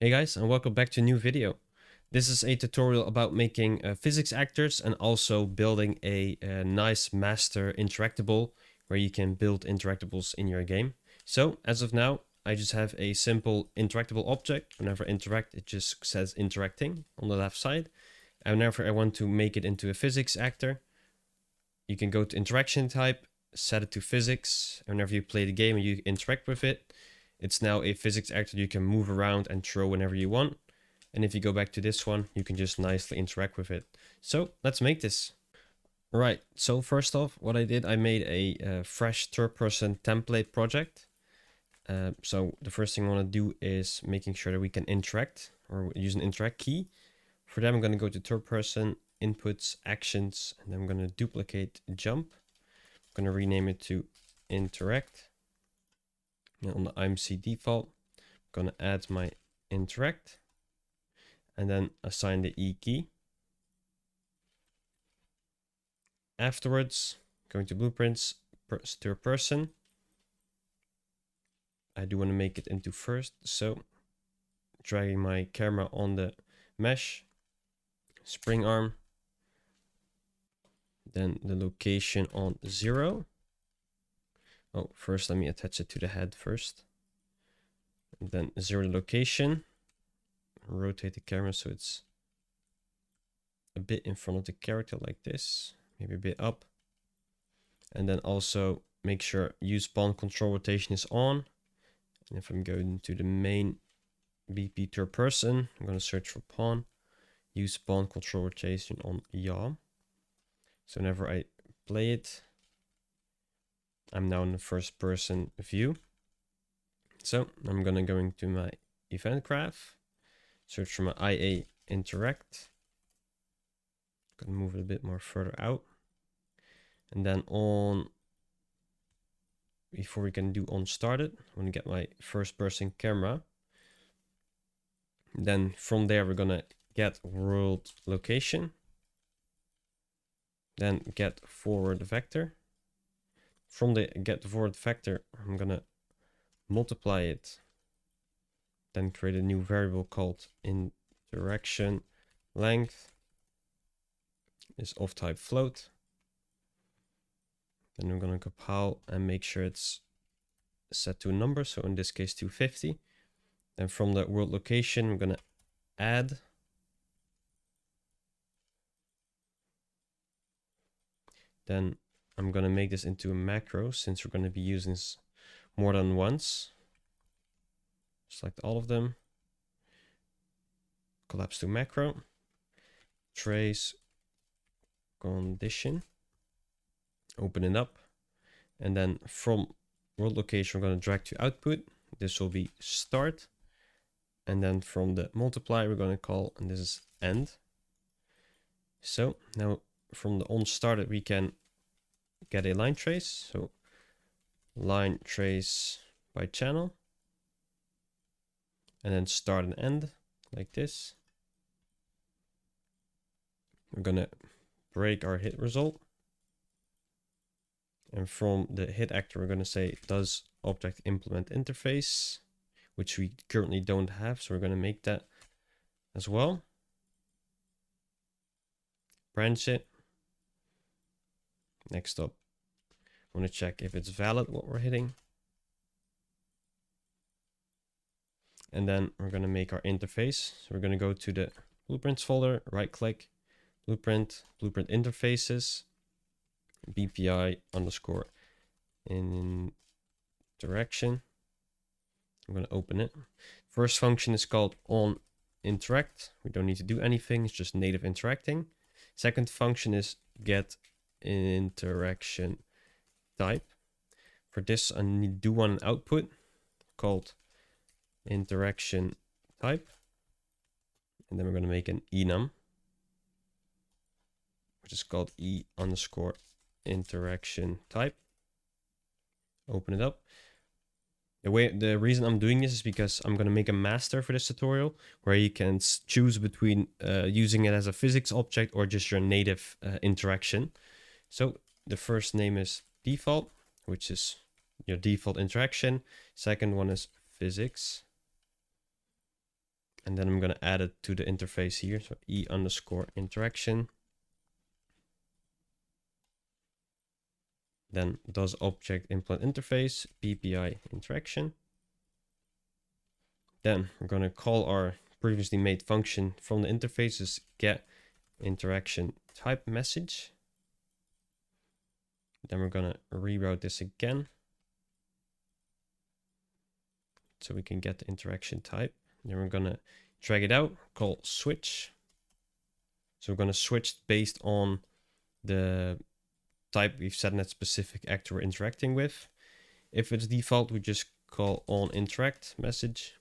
Hey guys, and welcome back to a new video. This is a tutorial about making physics actors and also building a nice master interactable where you can build interactables in your game. So as of now, I just have a simple interactable object. Whenever I interact, it just says interacting on the left side. And whenever I want to make it into a physics actor, you can go to interaction type, set it to physics. And whenever you play the game and you interact with it, it's now a physics actor you can move around and throw whenever you want. And if you go back to this one, you can just nicely interact with it. So let's make this. All right, so first off, what I did, I made a fresh third-person template project. So the first thing I want to do is making sure that we can interact or use an interact key. For that, I'm going to go to third-person, inputs, actions, and then I'm going to duplicate jump. I'm going to rename it to interact. On the IMC default, I'm going to add my interact and then assign the E key. Afterwards, going to blueprints, third person. I do want to make it into first, so dragging my camera on the mesh, spring arm, then the location on 0. Oh, first let me attach it to the head first. And then 0 location. Rotate the camera so it's a bit in front of the character like this. Maybe a bit up. And then also make sure use pawn control rotation is on. And if I'm going to the main BP third person, I'm going to search for pawn. Use pawn control rotation on yaw. So whenever I play it, I'm now in the first person view. So I'm going to go into my event graph, search for my IA interact. I'm going to move it a bit more further out. And then on, before we can do on started, I'm going to get my first person camera. Then from there, we're going to get world location. Then get forward vector. From the get forward vector, I'm going to multiply it. Then create a new variable called interaction length is of type float. Then I'm going to compile and make sure it's set to a number. So in this case, 250. Then from the world location, I'm going to add. Then I'm going to make this into a macro since we're going to be using this more than once. Select all of them. Collapse to macro. Trace condition. Open it up. And then from world location, we're going to drag to output. This will be start. And then from the multiply, we're going to call, and this is end. So now from the on started, we can get a line trace. So line trace by channel. And then start and end like this. We're going to break our hit result. And from the hit actor, we're going to say, does object implement interface, which we currently don't have. So we're going to make that as well. Branch it. Next up, I want to check if it's valid what we're hitting. And then we're going to make our interface. So we're going to go to the blueprints folder, right click, blueprint interfaces, BPI underscore in direction. I'm going to open it. First function is called on interact. We don't need to do anything. It's just native interacting. Second function is get interaction type. For this, I do want an output called interaction type. And then we're going to make an enum, which is called e underscore interaction type. Open it up. The reason I'm doing this is because I'm going to make a master for this tutorial where you can choose between using it as a physics object or just your native interaction. So the first name is default, which is your default interaction. Second one is physics. And then I'm going to add it to the interface here. So e_interaction. Then does object implement interface, PPI interaction. Then we're going to call our previously made function from the interfaces get interaction type message. Then we're going to reroute this again, so we can get the interaction type. Then we're going to drag it out, call switch. So we're going to switch based on the type we've set in that specific actor we're interacting with. If it's default, we just call onInteract message.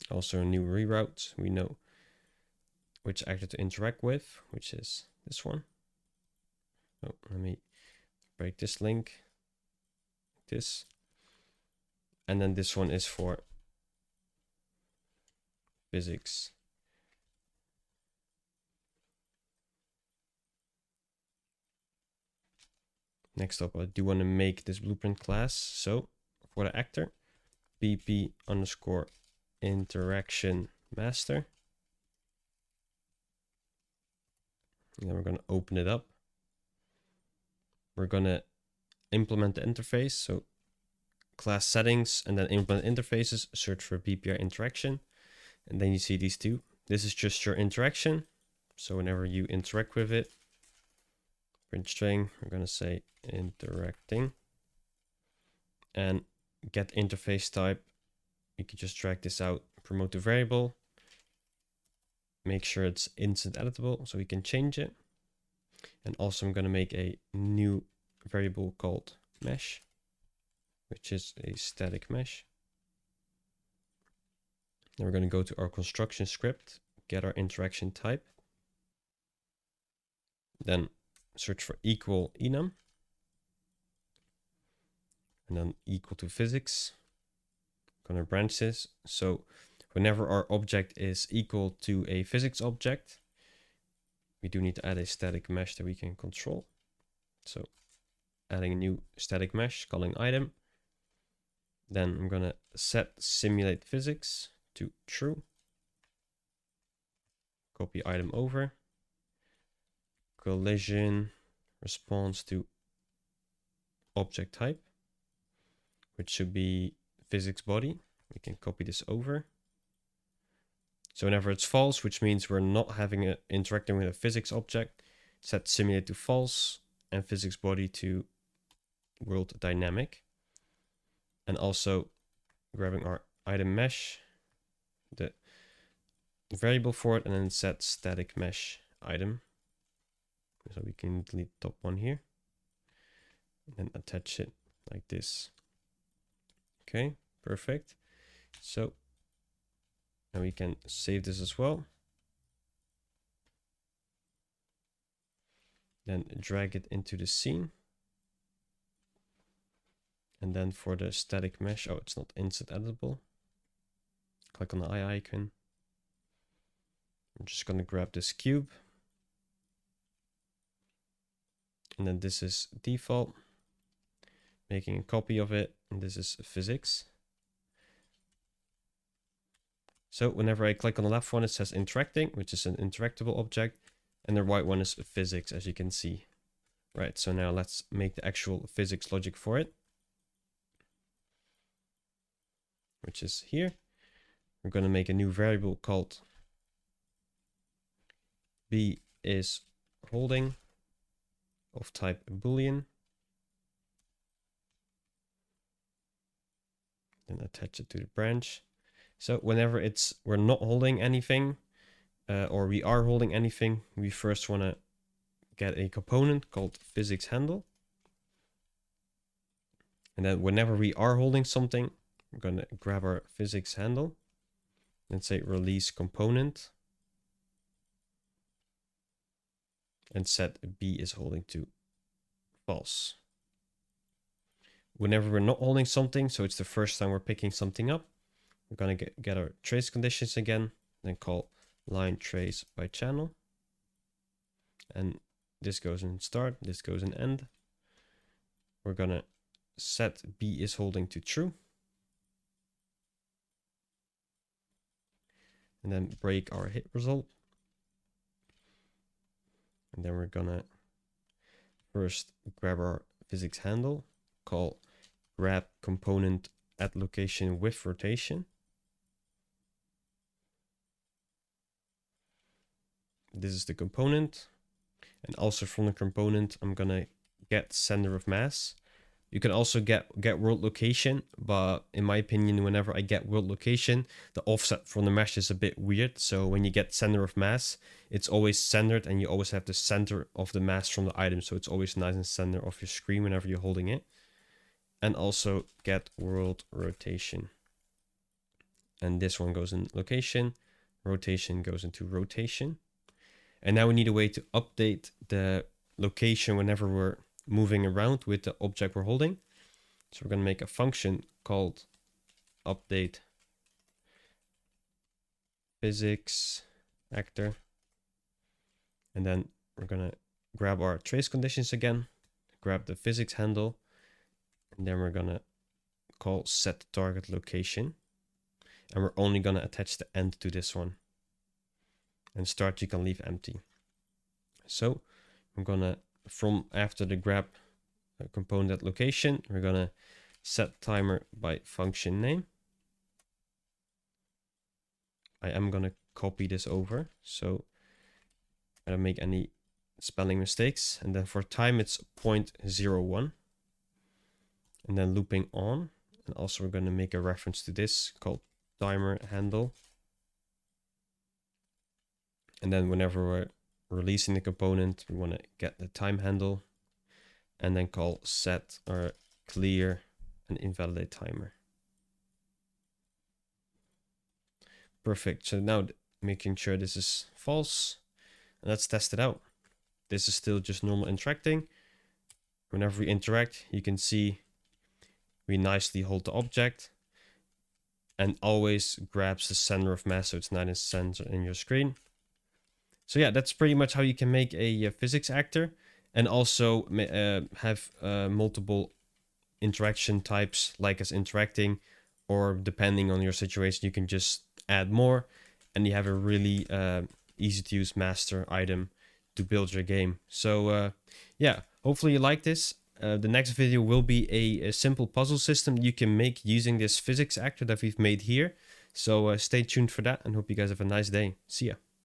Also a new reroute. We know which actor to interact with, which is this one. Oh, let me break this link. This. And then this one is for physics. Next up, I do want to make this blueprint class. So for the actor, pp_interaction master. And then we're going to open it up. We're going to implement the interface. So class settings and then implement interfaces, search for PPI interaction. And then you see these two. This is just your interaction. So whenever you interact with it, print string, we're going to say interacting. And get interface type. You can just drag this out, promote the variable. Make sure it's instant editable so we can change it. And also I'm going to make a new variable called mesh, which is a static mesh. Then we're going to go to our construction script, get our interaction type. Then search for equal enum. And then equal to physics. I'm going to branch this. So whenever our object is equal to a physics object, we do need to add a static mesh that we can control. So adding a new static mesh, calling item. Then I'm going to set simulate physics to true. Copy item over. Collision response to object type, which should be physics body. We can copy this over. So whenever it's false, which means we're not having interacting with a physics object, set simulate to false and physics body to world dynamic. And also grabbing our item mesh, the variable for it, and then set static mesh item. So we can delete the top one here and then attach it like this. Okay, perfect. So now we can save this as well. Then drag it into the scene. And then for the static mesh, oh, it's not instant editable. Click on the eye icon. I'm just going to grab this cube. And then this is default. Making a copy of it. And this is physics. So whenever I click on the left one, it says interacting, which is an interactable object. And the right one is physics, as you can see. Right, so now let's make the actual physics logic for it, which is here. We're going to make a new variable called b is holding of type boolean. Then attach it to the branch. So whenever we're not holding anything, or we are holding anything, we first want to get a component called physics handle. And then whenever we are holding something, we're going to grab our physics handle and say release component and set b is holding to false. Whenever we're not holding something, so it's the first time we're picking something up, we're going to get our trace conditions again, then call line trace by channel. And this goes in start, this goes in end. We're going to set b is holding to true. and then break our hit result. And then we're gonna first grab our physics handle, call grab component at location with rotation. This is the component. And also from the component, I'm gonna get center of mass. You can also get world location, but in my opinion, whenever I get world location, the offset from the mesh is a bit weird. So when you get center of mass, it's always centered and you always have the center of the mass from the item. So it's always nice and center of your screen whenever you're holding it. And also get world rotation. And this one goes in location, rotation goes into rotation. And now we need a way to update the location whenever we're moving around with the object we're holding. So we're going to make a function called update physics actor. And then we're going to grab our trace conditions again, grab the physics handle, and then we're going to call set target location. And we're only going to attach the end to this one. And start you can leave empty. So I'm going to, from after the grab component at location, we're going to set timer by function name. I am going to copy this over, so I don't make any spelling mistakes. And then for time, it's 0.01. And then looping on. And also we're going to make a reference to this called timer handle. And then whenever we're releasing the component, we want to get the time handle and then call set or clear and invalidate timer. Perfect. So now making sure this is false, and let's test it out. This is still just normal interacting. Whenever we interact, you can see we nicely hold the object and always grabs the center of mass, so it's not in center in your screen. So yeah, that's pretty much how you can make a physics actor, and also have multiple interaction types, like as interacting, or depending on your situation, you can just add more, and you have a really easy to use master item to build your game. So yeah, hopefully you like this. The next video will be a simple puzzle system you can make using this physics actor that we've made here. So stay tuned for that, and hope you guys have a nice day. See ya.